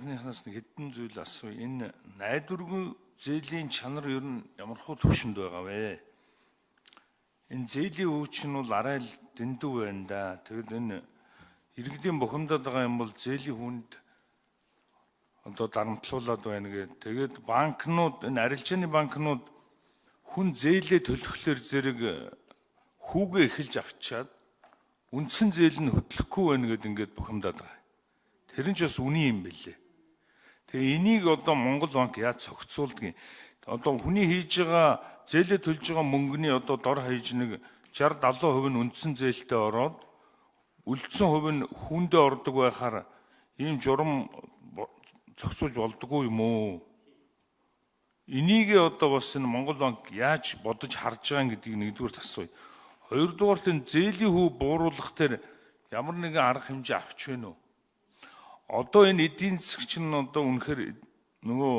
анхныхнаас нэг хэдэн зүйл асууя. Энэ найдваргүй зээлийн чанар ер нь ямархуу төвшөнд байгаа вэ? Энэ зээлийн өвч нь бол арай л дэндүү байна да. Тэгэл энэ иргэдийн бухимдаад байгаа юм бол зээлийн хүнд одоо дарамтлуулаад байна гэдэг. Тэгээд банкнууд, энэ арилжааны банкнууд хүн зээлээ төлөхлөөр зэрэг хүүгээ эхэлж авчаад үндсэн зээл нь хөдлөхгүй байна гэдэг ингээд бухимдаад байгаа. Тэр нь ч бас үний юм бэлээ. Тэгээ энийг одоо Монгол банк яаж цогцолдгийг одоо хүний хийж байгаа зээлээ төлж байгаа мөнгөний одоо дор хаяж нэг 60-70% нь үндсэн зээлтэй ороод үлдсэн хувь нь хүндээ ордог байхаар ийм журам зохицуулж болдгоо юм уу? Энийг одоо бас энэ Монгол банк яаж бодож харж байгаа гэдгийг нэгдүгээр асууя. Хоёрдугаар энэ зээлийн хөв бууруулах дээр ямар нэгэн арга хэмжээ авч байна уу? Одоо энэ эдийн засаг чинь одоо үнэхээр нөгөө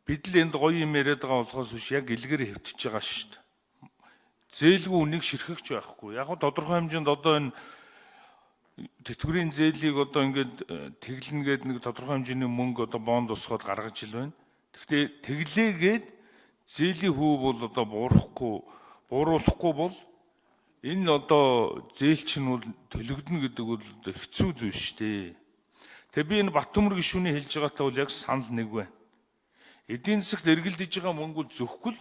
бид л энд гоё юм яриад байгаа болохоос биш яг илгээр хэвтэж байгаа шүү дээ. Зээлгүй үнийг ширхэгч байхгүй. Яг тодорхой хэмжээнд одоо энэ тэтгэврийн зээлийг одоо ингээд тэглэнэ гэдэг нэг тодорхой хэмжээний мөнгө одоо бонд усгаад гаргаж ил байна. Гэхдээ тэглээгээд зээлийн хөв бол одоо бууруулахгүй бол энэ одоо зээл чинь бол төлөгдөнө гэдэг бол хэцүү зүйл шүү дээ. Тэгээ би энэ Баттөмөр гишүүний хэлж байгаатай бол яг санал нэг байна. Эдийн засагт эргэлдэж байгаа мөнгө бол зөвхөн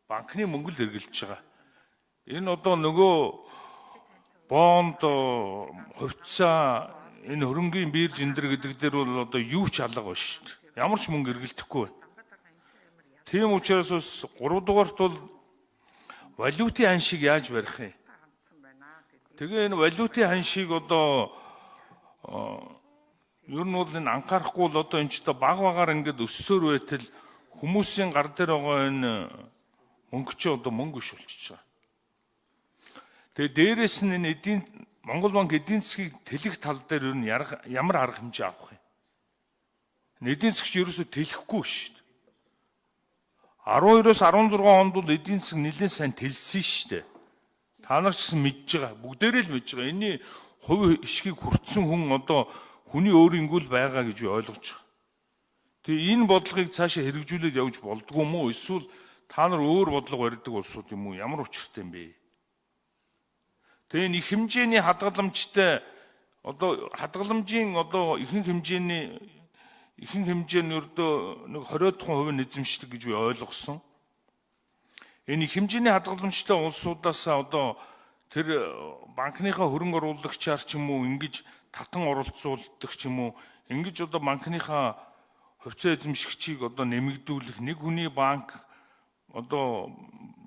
банкны мөнгө л эргэлдэж байгаа. Энэ одоо нөгөө бонд, хувьцаа, энэ хөрөнгийн бирж эндэр гэдэг дээр бол одоо юу ч алга байна шүү дээ. Ямар ч мөнгө эргэлдэхгүй байна. Тийм учраас бас 3 дугаарт бол валютын ханшийг яаж барих юм? Тэгээ энэ валютын ханшийг одоо ер нь бол энэ анхаарахгүй л одоо энэ ч багаар ингээд өссөөр байтал хүмүүсийн гар дээр байгаа энэ мөнгө чи одоо мөнгө биш болчихж байгаа. Тэгээ дээрэс нь энэ Монгол банк эдийн засгийг тэлэх тал дээр ер нь ямар арга хэмжээ авах юм? Эдийн засгч ерөөсөө тэлэхгүй шүү дээ. 12-оос 16 онд бол эдийн засаг нэлээд сайн тэлсэн шүү дээ. Та нар ч гэсэн мэдж байгаа. Бүгдээрээ л мэдж байгаа. Энийн хувь ишгийг хүртсэн хүн одоо хүний өөрийнхөө л байгаа гэж ойлгож байгаа. Тэгээ энэ бодлогыг цаашаа хэрэгжүүлээд явж болдгоо юм уу? Эсвэл та нар өөр бодлого барьдаг улсууд юм уу? Ямар учиртай юм бэ? Тэгээ энэ их хэмжээний хадгаламжтай одоо хадгаламжийн одоо ихэнх хэмжээ нь ердөө нэг 20% нь эзэмшдэг гэж би ойлгосон. Энэ их хэмжээний хадгаламжтай улсуудаас одоо тэр банкныхаа хөрөнгө оруулагчаар ч юм уу ингэж татан оролцуулдаг ч юм уу ингэж одоо банкныхаа хувьцаа эзэмшигчийг одоо нэмэгдүүлэх нэг хүний банк одоо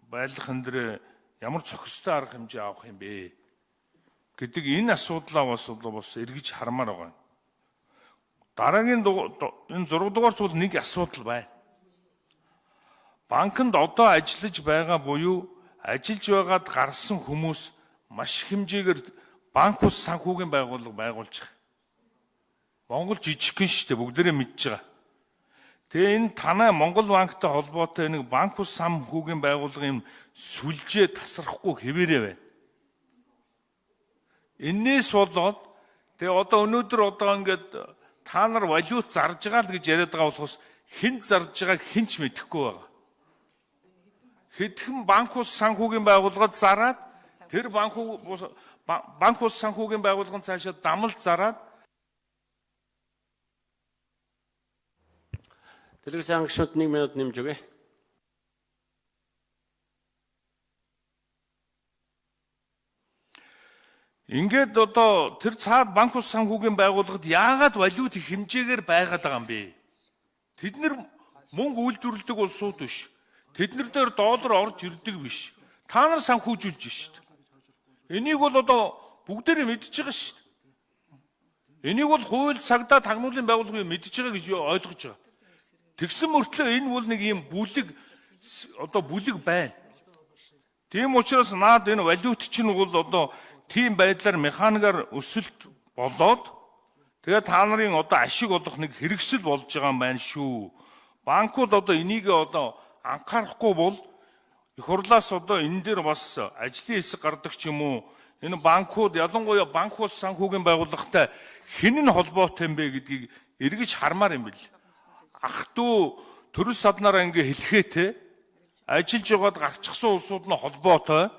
байлгахын дээр ямар цохистой арга хэмжээ авах юм бэ гэдэг энэ асуудлаа бас эргэж хармаар байгаа. Дараагийн энэ 6 дугаарт бол нэг асуудал байна. Банкнд одоо ажиллаж байгаа буюу ажиллаж байгаад гарсан хүмүүс маш хэмжээгээр банк ус санхүүгийн байгууллага байгуулж байгаа. Монгол жижигхэн шүү дээ, бүгдээрээ мэдж байгаа. Тэгээ энэ танай Монгол банктай холбоотой нэг банк ус санхүүгийн байгууллагын сүлжээ тасрахгүй хэвээрээ байна. Энээс болоод тэгээ одоо өнөөдөр одоо ингээд та нар валют зарж байгаа л гэж яриад байгаа болохоос хэн зарж байгааг хэн ч мэдэхгүй байгаа. Хэдхэн банк ус санхүүгийн байгууллагад зараад тэр банк ус санхүүгийн байгууллагын цаашаа дамал зараад Дэлгэцэн гишүүд 1 минут нэмж өгье. Ингээд одоо тэр цаад банк ус санхүүгийн байгууллагад яагаад валют их хэмжээгээр байгаад байгаа юм бэ? Тэд нэр мөнгө үйлдвэрлэдэг улсууд биш. Тэднэр дээр доллар орж ирдэг биш. Та нар санхүүжүүлж шүү дээ. Энийг бол одоо бүгдээрээ мэдж байгаа шүү дээ. Энийг бол хууль цагдаа тагнуулын байгууллагыг мэдж байгаа гэж ойлгож байгаа. Тэгсэн мөртлөө энэ бол нэг юм бүлэг байна. Тийм учраас наад энэ валют чинь бол одоо тийм байдлаар механикаар өсөлт болоод тэгээ та нарын одоо ашиг олох нэг хэрэгсэл болж байгаа юм байна шүү. Банкуд одоо энийг одоо анхаарахгүй бол их хурлаас одоо энэ дээр бас ажлын хэсэг гардаг ч юм уу энэ банкуд ялангуяа банк ус санхүүгийн байгууллагатай хэн нь холбоотой юм бэ гэдгийг эргэж хармаар юм бэл. Ах トゥ төрөс саднараа ингээ хэлэхээ те ажиллаж байгаад гарчихсан улсууд нь холбоотой.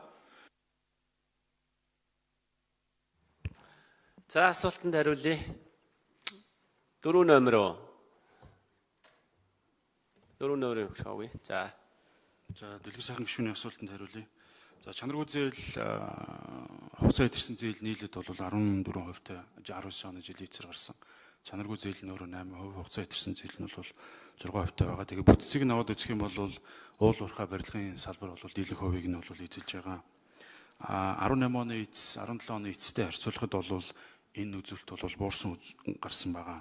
За асуултанд хариулъя. 4 номер. 4 номер хавъя. За. За дэлгэр сайхан гишүүний асуултанд хариулъя. За чанаргүй зээл хугацаа идэрсэн зээл нийлээд бол 14% 19 оны жилийн эцэр гарсан. Чанаргүй зээл нь өөрөө 8%, хугацаа идэрсэн зээл нь бол 6% байгаа. Тэгээ бүтцийг нь аваад үзэх юм бол уул уурхай барилгын салбар бол дийлэнх хувийг нь бол эзэлж байгаа. 18 оны эц, 17 оны эцтэй харьцуулахад бол энэ үзүүлэлт бол буурсан гарсан байгаа.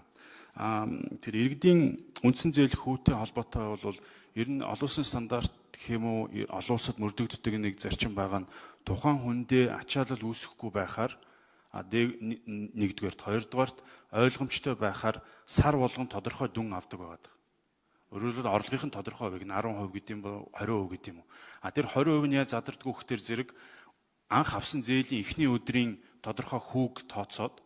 Тэр иргэдийн үндсэн зээл хүүтэй холбоотой бол ер нь олон улсын стандарт гэх юм уу олон улсад мөрдөгддөг нэг зарчим байгаа нь тухайн хүндээ ачаалал үүсэхгүй байхаар нэгдүгээрт хоёрдугаарт ойлгомжтой байхаар сар болгон тодорхой дүн авдаг байдаг. Өөрөөр хэлбэл орлогын тодорхой хувийг нь 10% гэдэг юм бол 20% гэдэг юм уу. Тэр 20% нь яаж задардгүй гэхээр зэрэг анх авсан зээлийн эхний өдрийн тодорхой хүүг тооцоод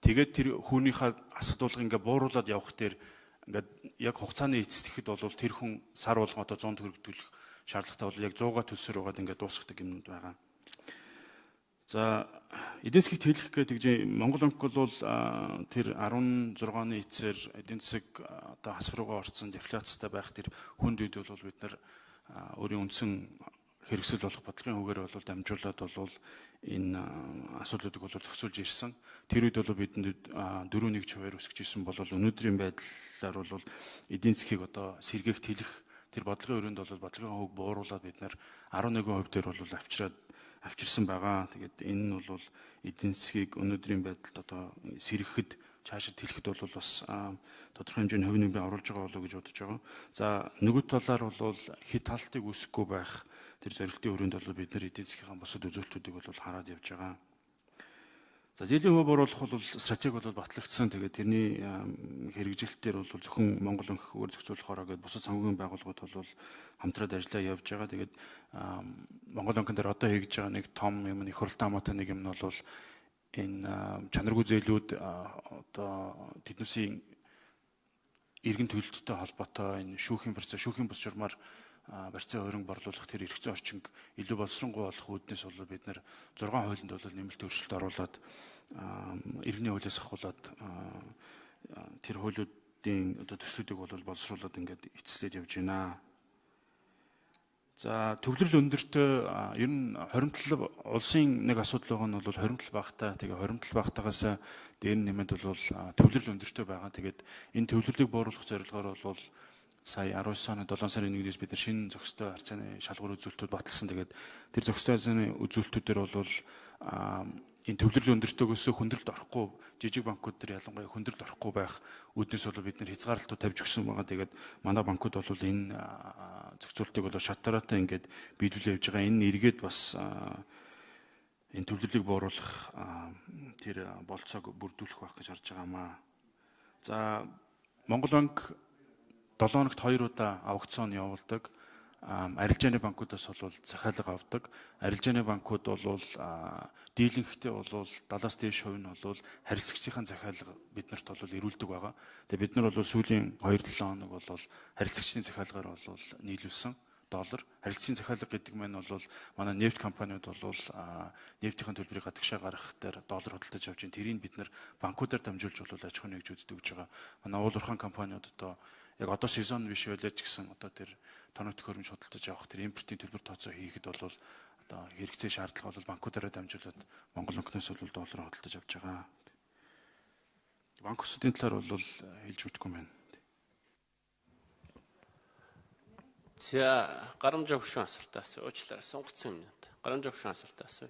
тэгээд тэр хүнийхээ асуудлыг ингээ бууруулад явах дээр ингээд яг хугацааны эцэстэхэд бол тэр хүн сар болгон одоо 100 төгрөг төлөх шаардлагатай бол яг 100-га төлсөөр байгаад ингээд дуусгадаг юмнууд байгаа. За эдийн засгийг тэлэх гэдэг Монгол банк бол тэр 16 оны эцээр эдийн засаг одоо хасах руугаа орсон дефляцтай байх тэр хүнд үед бол бид нар өөрийн үндсэн хэрэгсэл болох бодлогын хүүгээр бол дамжуулаад бол энэ асуудлуудыг бол зохицуулж ирсэн. Тэр үед бол бидэнд 4-1 хувиар өсгөж ирсэн бол өнөөдрийн байдлаар бол эдийн засгийг одоо сэргээх тэлэх тэр бодлогын өрөөнд бол бодлогын хөвөг бууруулаад бид нар 11% дээр бол авчирсан байгаа. Тэгээд энэ нь бол эдийн засгийг өнөөдрийн байдалд одоо сэргэхэд цаашаа тэлэхэд бол бас тодорхой хэмжээний хувийн нэмрээ оруулж байгаа болоо гэж бодож байгаа. За нөгөө талаар бол хит халтыг үүсэхгүй байх тэр зорилтын өрөөнд бол бид нар эдийн засгийн бусад үзүүлэлтүүдийг бол хараад явж байгаа. За зээлийн хувь оруулах бол стратеги бол батлагдсан. Тэгээд тэрний хэрэгжилтээр бол зөвхөн Монгол банк өөр зохицуулахаараа гээд бусад санхүүгийн байгууллагууд бол хамтраад ажиллаа явж байгаа. Тэгээд Монгол банкн дээр одоо хийж байгаа нэг том юм их хуралдаан хамаатай нэг юм нь бол энэ чанаргүй зээлүүд одоо тэднүүсийн иргэн төлөлттэй холбоотой энэ шүүхийн процесс, шүүхийн бус журмаар барьцаа хөрөнгө борлуулах тэр эрх зүйн орчинг илүү боловсронгуй болох үүднээс бол бид нар 6 хуулинд бол нэмэлт өөрчлөлт оруулаад иргэний хуулиас ахуулаад тэр хуулиудын одоо төслүүдийг бол боловсруулад ингээд эцэслээд явж байна. За төвлөрөл өндөртөө ер нь хоримтлал улсын нэг асуудал байгаа нь бол хоримтлал багтаа. Тэгээ хоримтлал багтаагаас дээр нь нэмээд бол төвлөрөл өндөртөө байгаа. Тэгээд энэ төвлөрлийг бууруулах зорилгоор бол сая 19 оны 7 сарын 1-ээс бид нар шинэ зохистой харьцааны шалгуур үзүүлэлтүүд баталсан. Тэгээд тэр зохистой харьцааны үзүүлэлтүүдээр бол энэ төвлөрлийн өндөртөөгөөс хүндрэлд орохгүй жижиг банкуд төр ялангуяа хүндрэлд орохгүй байх үүднээс бол бид нар хязгаарлалтууд тавьж өгсөн байгаа. Тэгээд манай банкуд бол энэ зохицуултыг бол шатараатай ингээд биелүүлж явж байгаа. Энэ эргээд бас энэ төвлөрлийг бууруулах тэр болцоог бүрдүүлэх байх гэж харж байгаамаа. За Монгол банк 7 хоногт 2 удаа аукцион явуулдаг. Арилжааны банкудаас бол захиалга авдаг. Арилжааны банкуд бол дийлэнхтэй бол 70-аас дээш хувь нь бол харилцагчийн захиалга биднэрт бол ирүүлдэг байгаа. Тэгээ бид нар бол сүүлийн 2-7 хоног бол харилцагчдын захиалгаар бол нийлүүлсэн доллар. Харилцагчийн захиалга гэдэг нь бол манай нефт компаниуд бол нефтийн төлбөрийг гадагшаа гаргах дээр доллар хөдөлж авч ин тэрийг бид нар банкудаар дамжуулж бол аж ахуйн нэгж үздэг гэж байгаа. Манай уул уурхайн компаниуд одоо яг одоо сезон биш байлаач гэсэн одоо тэр тоног төхөөрөмж худалдаж авах тэр импортын төлбөр тооцоо хийхэд бол одоо хэрэгцээ шаардлага бол банкудаараа дамжуулаад Монгол банкнаас бол доллар худалдаж авч байгаа. Банк усуудын талаар бол хэлж мэдэхгүй байна. За гарамж өгшөн асуултаас уучлаарай сонгоцсон юм. Гарамж өгшөн асуултаас.